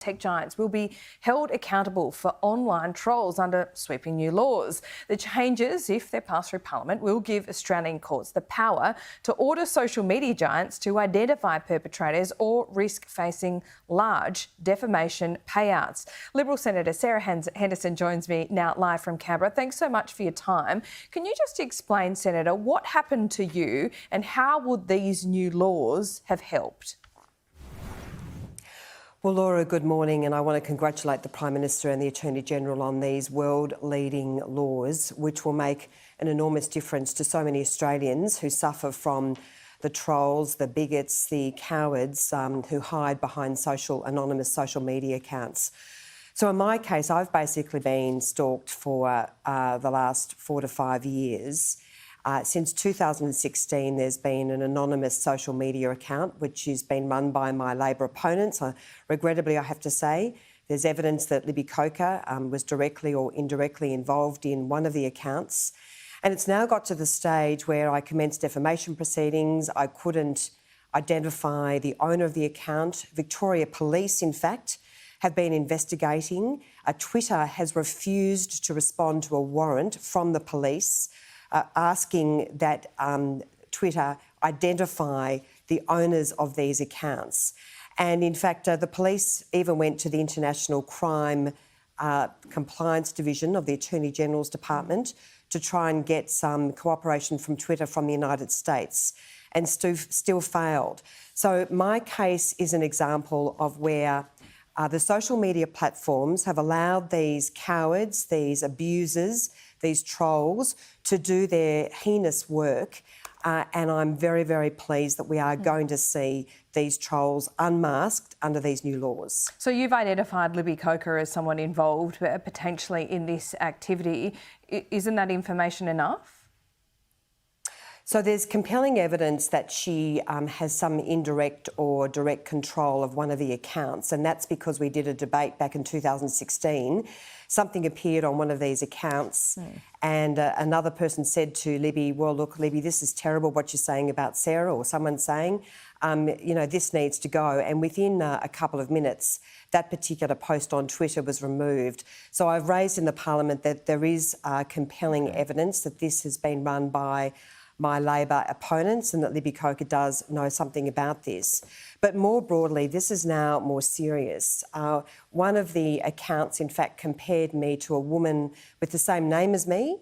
Tech giants will be held accountable for online trolls under sweeping new laws. The changes, if they're passed through Parliament, will give Australian courts the power to order social media giants to identify perpetrators or risk facing large defamation payouts. Liberal Senator Sarah Henderson joins me now live from Canberra. Thanks so much for your time. Can you just explain, Senator, what happened to you and how would these new laws have helped? Well, Laura, good morning, and I want to congratulate the Prime Minister and the Attorney-General on these world-leading laws, which will make an enormous difference to so many Australians who suffer from the trolls, the bigots, the cowards who hide behind anonymous social media accounts. So in my case, I've basically been stalked for the last 4 to 5 years. Since 2016, there's been an anonymous social media account which has been run by my Labor opponents. Regrettably, I have to say, there's evidence that Libby Coker was directly or indirectly involved in one of the accounts. And it's now got to the stage where I commenced defamation proceedings. I couldn't identify the owner of the account. Victoria Police, in fact, have been investigating. Twitter has refused to respond to a warrant from the police asking that Twitter identify the owners of these accounts. And in fact, the police even went to the International Crime Compliance Division of the Attorney-General's Department to try and get some cooperation from Twitter from the United States, and still failed. So my case is an example of where the social media platforms have allowed these cowards, these abusers, these trolls to do their heinous work, and I'm very, very pleased that we are going to see these trolls unmasked under these new laws. So you've identified Libby Coker as someone involved potentially in this activity. Isn't that information enough? So there's compelling evidence that she has some indirect or direct control of one of the accounts, and that's because we did a debate back in 2016. Something appeared on one of these accounts and another person said to Libby, well, look, Libby, this is terrible what you're saying about Sarah, or someone saying, this needs to go. And within a couple of minutes, that particular post on Twitter was removed. So I've raised in the Parliament that there is compelling evidence that this has been run by my Labor opponents and that Libby Coker does know something about this. But more broadly, this is now more serious. One of the accounts, in fact, compared me to a woman with the same name as me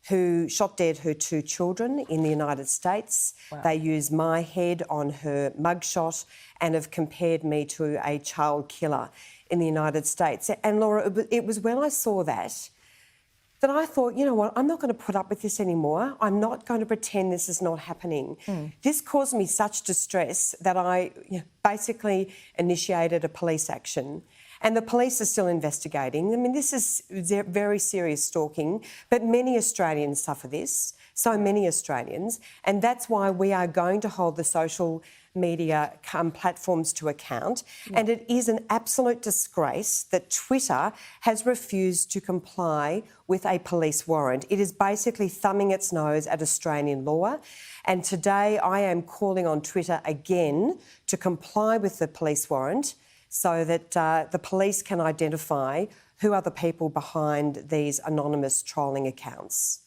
who shot dead her 2 children in the United States. Wow. They used my head on her mugshot and have compared me to a child killer in the United States. And Laura, it was when I saw that I thought, you know what, I'm not going to put up with this anymore. I'm not going to pretend this is not happening. This caused me such distress that I basically initiated a police action. And the police are still investigating. I mean, this is very serious stalking, but many Australians suffer this, so many Australians, and that's why we are going to hold the social media platforms to account. And it is an absolute disgrace that Twitter has refused to comply with a police warrant. It is basically thumbing its nose at Australian law. And today I am calling on Twitter again to comply with the police warrant so that the police can identify who are the people behind these anonymous trolling accounts.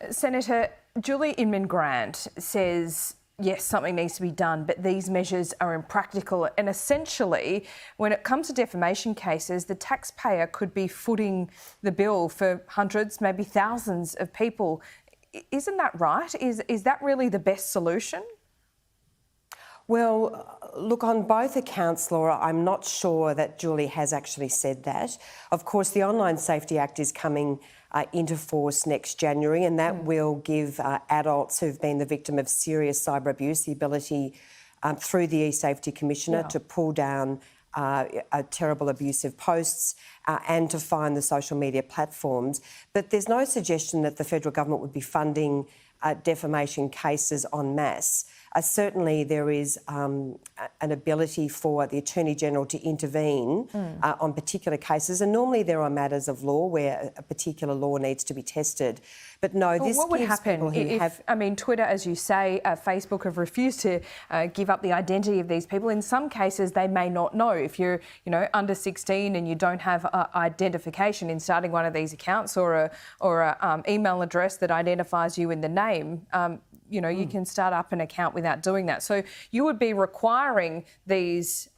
Senator, Julie Inman-Grant says, yes, something needs to be done, but these measures are impractical. And essentially, when it comes to defamation cases, the taxpayer could be footing the bill for hundreds, maybe thousands of people. Isn't that right? Is that really the best solution? Well, look, on both accounts, Laura, I'm not sure that Julie has actually said that. Of course, the Online Safety Act is coming into force next January, and that will give adults who've been the victim of serious cyber abuse the ability through the eSafety Commissioner to pull down terrible abusive posts and to fine the social media platforms. But there's no suggestion that the federal government would be funding defamation cases en masse. certainly there is an ability for the Attorney-General to intervene on particular cases, and normally there are matters of law where a particular law needs to be tested. But no, this what would gives happen people who if, I mean, Twitter, as you say, Facebook have refused to give up the identity of these people. In some cases, they may not know. If you're, under 16 and you don't have identification in starting one of these accounts or a email address that identifies you in the name, you can start up an account without doing that. So you would be requiring these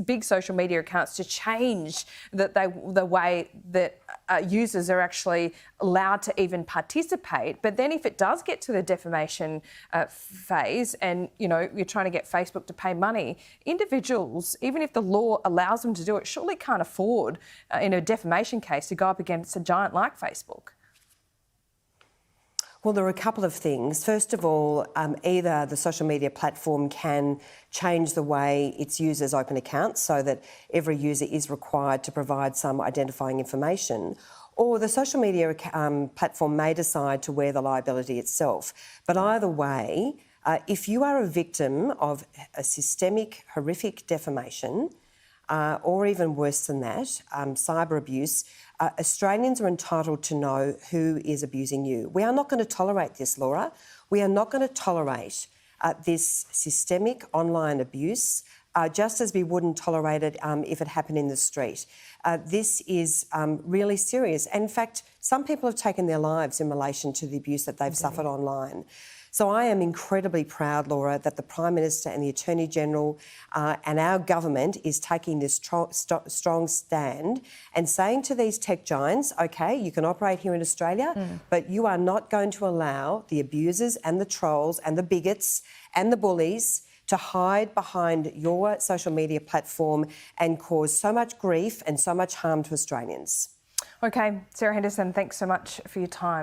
big social media accounts to change the way that users are actually allowed to even participate. But then if it does get to the defamation phase and, you're trying to get Facebook to pay money, individuals, even if the law allows them to do it, surely can't afford, in a defamation case, to go up against a giant like Facebook. Well, there are a couple of things. First of all, either the social media platform can change the way its users open accounts so that every user is required to provide some identifying information, or the social media platform may decide to wear the liability itself. But either way, if you are a victim of a systemic, horrific defamation, or even worse than that, cyber abuse, Australians are entitled to know who is abusing you. We are not going to tolerate this, Laura. We are not going to tolerate this systemic online abuse, just as we wouldn't tolerate it if it happened in the street. This is really serious. In fact, some people have taken their lives in relation to the abuse that they've suffered online. So I am incredibly proud, Laura, that the Prime Minister and the Attorney-General and our government is taking this strong stand and saying to these tech giants, OK, you can operate here in Australia, but you are not going to allow the abusers and the trolls and the bigots and the bullies to hide behind your social media platform and cause so much grief and so much harm to Australians. OK, Sarah Henderson, thanks so much for your time.